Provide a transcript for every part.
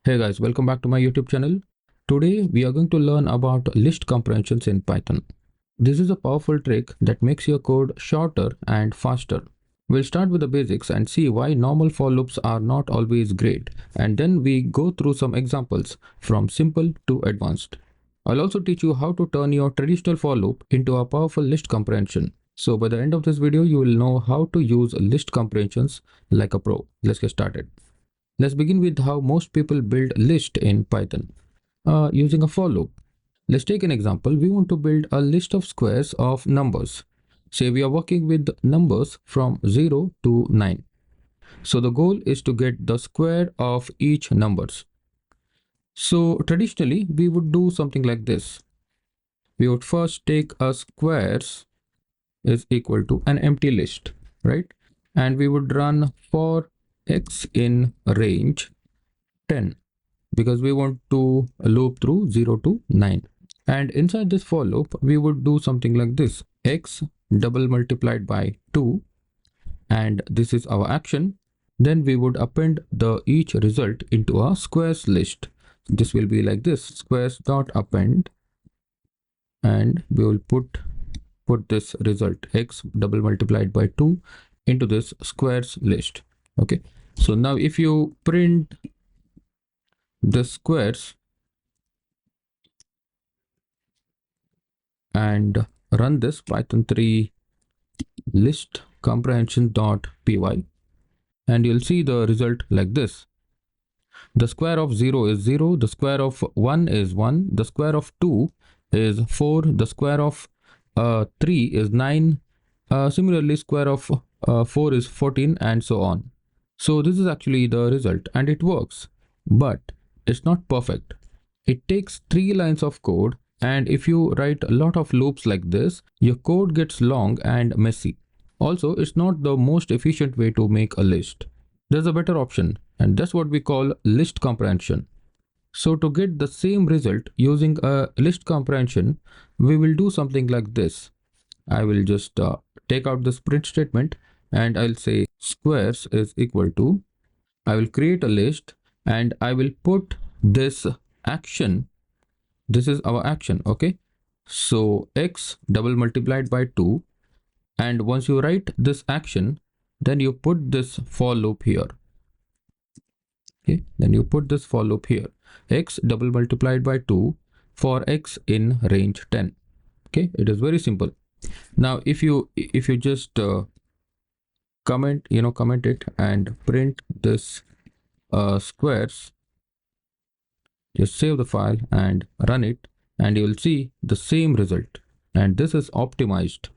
Hey guys, welcome back to my YouTube channel. Today we are going to learn about list comprehensions in Python. This is a powerful trick that makes your code shorter and faster. We'll start with the basics and see why normal for loops are not always great, and then we go through some examples from simple to advanced. I'll also teach you how to turn your traditional for loop into a powerful list comprehension. So by the end of this video, you will know how to use list comprehensions like a pro. Let's get started. Let's begin with how most people build list in Python using a for loop. Let's take an example. We want to build a list of squares of numbers. Say we are working with numbers from 0 to 9. So the goal is to get the square of each numbers. So traditionally we would do something like this. We would first take a squares is equal to an empty list, right? And we would run for x in range 10. Because we want to loop through 0 to 9. And inside this for loop, we would do something like this. X double multiplied by 2, and this is our action. Then we would append the each result into a squares list. This will be like this, squares dot append, and we will put this result x double multiplied by 2 into this squares list. Okay, so now if you print the squares and run this python 3 list comprehension.py, and you'll see the result like this. The square of 0 is 0, the square of 1 is 1, the square of 2 is 4, the square of 3 is 9, similarly square of 4 is 14, and so on. So this is actually the result, and it works, but it's not perfect. It takes 3 lines of code, and if you write a lot of loops like this, your code gets long and messy. Also, it's not the most efficient way to make a list. There's a better option, and that's what we call list comprehension. So to get the same result using a list comprehension, we will do something like this. I will just take out this print statement, and I'll say squares is equal to, I will create a list, and I will put this action. This is our action. Okay, so x double multiplied by 2, and once you write this action, then you put this for loop here. Okay, then you put this for loop here, x double multiplied by 2 for x in range 10. Okay, it is very simple. Now if you just comment it and print this squares, just save the file and run it, and you will see the same result. And this is optimized.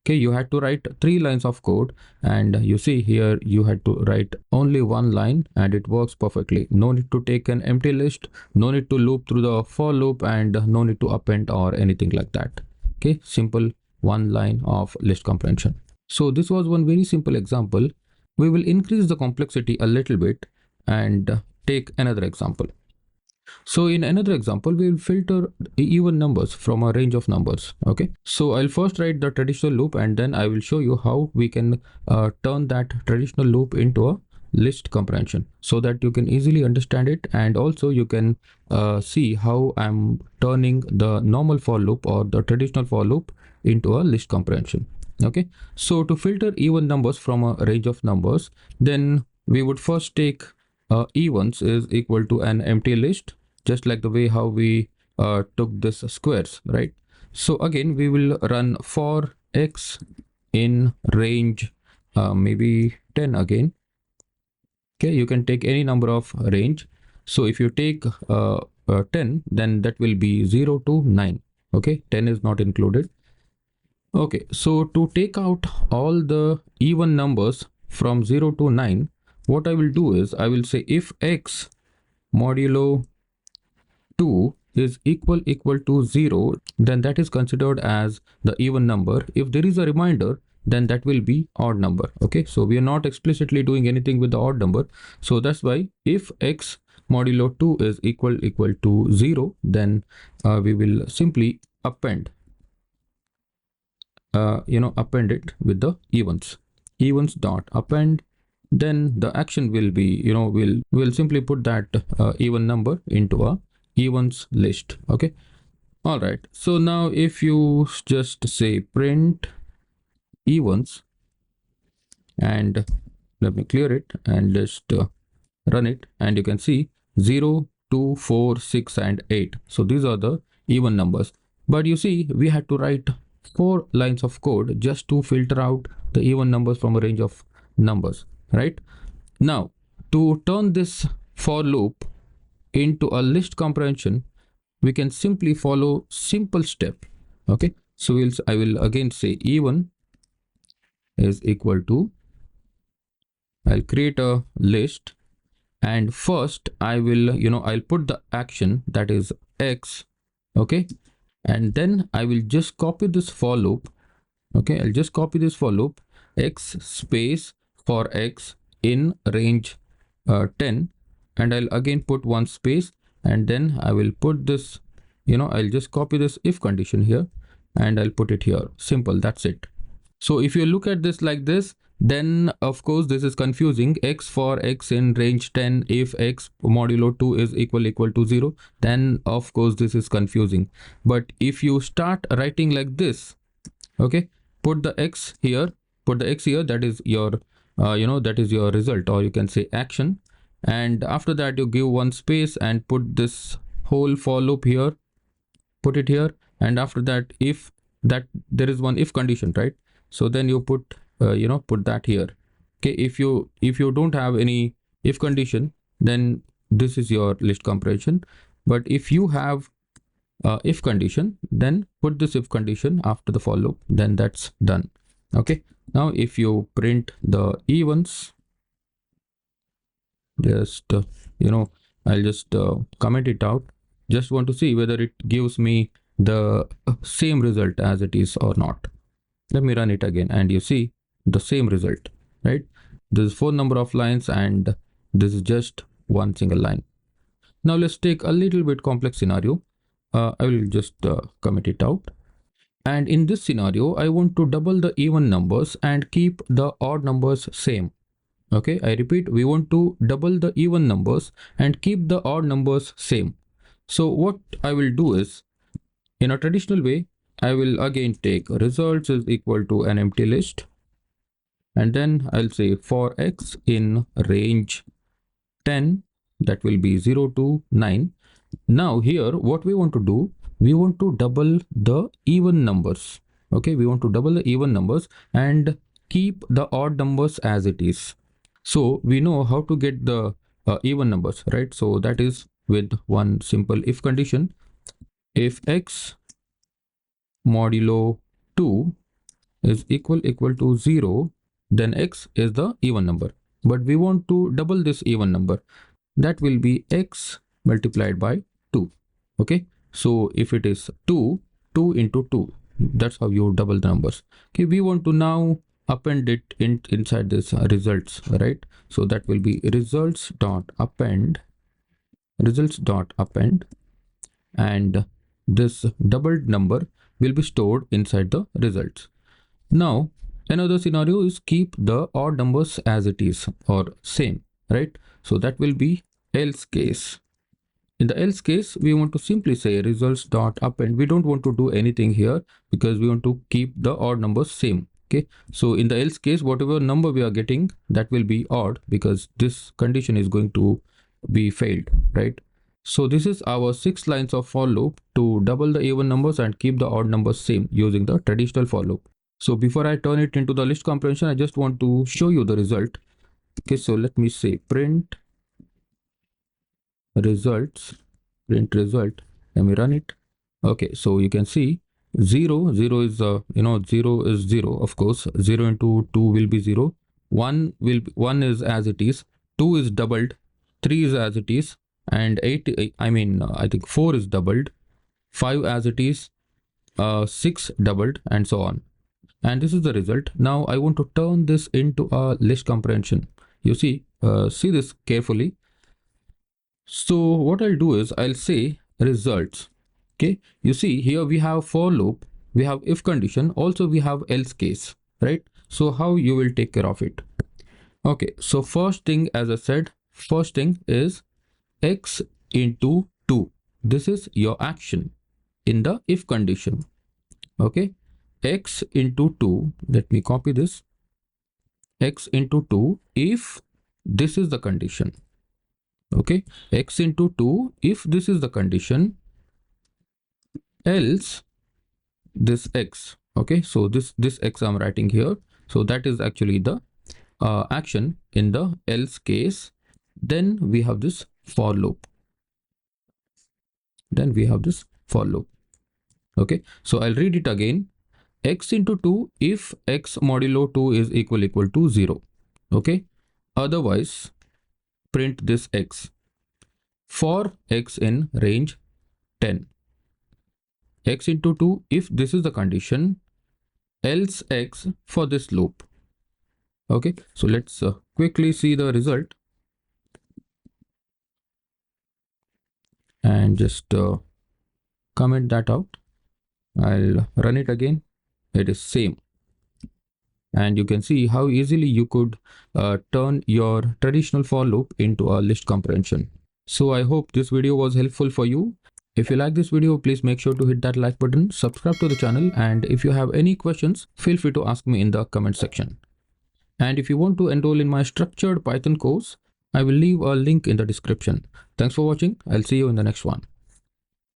Okay, you had to write 3 lines of code, and you see here you had to write only 1 line, and it works perfectly. No need to take an empty list, no need to loop through the for loop, and no need to append or anything like that. Okay, simple 1 line of list comprehension. So this was one very simple example. We will increase the complexity a little bit and take another example. So in another example, we will filter even numbers from a range of numbers. Okay, so I'll first write the traditional loop, and then I will show you how we can turn that traditional loop into a list comprehension so that you can easily understand it, and also you can see how I'm turning the normal for loop or the traditional for loop into a list comprehension. Okay, so to filter even numbers from a range of numbers, then we would first take evens is equal to an empty list, just like the way how we took this squares, right? So again we will run for x in range maybe 10 again. Okay, you can take any number of range. So if you take 10, then that will be 0 to 9. Okay, 10 is not included. Okay, so to take out all the even numbers from 0 to 9, what I will do is I will say if x modulo 2 is equal to 0, then that is considered as the even number. If there is a remainder, then that will be odd number. Okay, so we are not explicitly doing anything with the odd number, so that's why if x modulo 2 is equal to 0, then we will simply append append it with the evens dot append then the action will be, we'll simply put that even number into a evens list. Okay. All right. So now if you just say print evens, and let me clear it and just run it, and you can see 0, 2, 4, 6, and 8. So these are the even numbers. But you see, we had to write 4 lines of code just to filter out the even numbers from a range of numbers, right? Now, to turn this for loop into a list comprehension, we can simply follow simple step. Okay, so I will again say even is equal to, I'll create a list, and first I will, I'll put the action that is X. Okay, and then I will just copy this for loop. Okay, I'll just copy this for loop, X space for X in range 10, and I'll again put one space, and then I will put this, I'll just copy this if condition here, and I'll put it here. Simple, that's it. So if you look at this like this, then of course this is confusing. X for X in range 10, if X modulo 2 is equal to 0, then of course this is confusing. But if you start writing like this, okay, put the X here, that is your, that is your result, or you can say action. And after that you give one space and put this whole for loop here, put it here, and after that, if that there is one if condition, right? So then you put, put that here. Okay, if you don't have any if condition, then this is your list comprehension. But if you have if condition, then put this if condition after the for loop, then that's done. Okay, now if you print the evens, just I'll just comment it out. Just want to see whether it gives me the same result as it is or not. Let me run it again, and you see the same result, right? This is 4 number of lines, and this is just one single line. Now let's take a little bit complex scenario. I will just comment it out. And in this scenario, I want to double the even numbers and keep the odd numbers same. Okay, I repeat, we want to double the even numbers and keep the odd numbers same. So what I will do is, in a traditional way, I will again take results is equal to an empty list, and then I'll say for X in range 10, that will be 0 to 9. Now here what we want to do, we want to double the even numbers. Okay, we want to double the even numbers and keep the odd numbers as it is. So we know how to get the even numbers, right? So that is with one simple if condition. If X modulo 2 is equal to 0, then X is the even number. But we want to double this even number. That will be X multiplied by 2. Okay, so if it is 2 into 2, that's how you double the numbers. Okay, we want to now append it inside this results, right? So that will be results dot append, and this doubled number will be stored inside the results. Now another scenario is keep the odd numbers as it is or same, right? So that will be else case. In the else case, we want to simply say results dot append. We don't want to do anything here because we want to keep the odd numbers same. Okay, so in the else case, whatever number we are getting, that will be odd because this condition is going to be failed, right? So this is our 6 lines of for loop to double the even numbers and keep the odd numbers same using the traditional for loop. So before I turn it into the list comprehension, I just want to show you the result. Okay, so let me say print results, print result. Let me run it. Okay, so you can see 0 is 0 is 0, of course. 0 into 2 will be 0. 1 is as it is, 2 is doubled, 3 is as it is, and 8, I think 4 is doubled, 5 as it is, 6 doubled, and so on. And this is the result. Now I want to turn this into a list comprehension. You see this carefully. So what I'll do is I'll say results. Okay, you see here we have for loop, we have if condition, also we have else case, right? So how you will take care of it? Okay, so first thing, as I said, first thing is x into 2. This is your action in the if condition. Okay, x into 2, let me copy this, x into 2 if this is the condition. Okay, x into 2 if this is the condition, else this x. Okay, so this x I'm writing here, so that is actually the action in the else case. Then we have this for loop. Okay, so I'll read it again. X into 2 if x modulo 2 is equal to 0. Okay, otherwise print this x for x in range 10. X into 2 if this is the condition, else x for this loop. Okay, so let's quickly see the result and just comment that out. I'll run it again. It is same, and you can see how easily you could turn your traditional for loop into a list comprehension. So I hope this video was helpful for you. If you like this video, please make sure to hit that like button, subscribe to the channel, and if you have any questions, feel free to ask me in the comment section. And if you want to enroll in my structured Python course, I will leave a link in the description. Thanks for watching. I'll see you in the next one.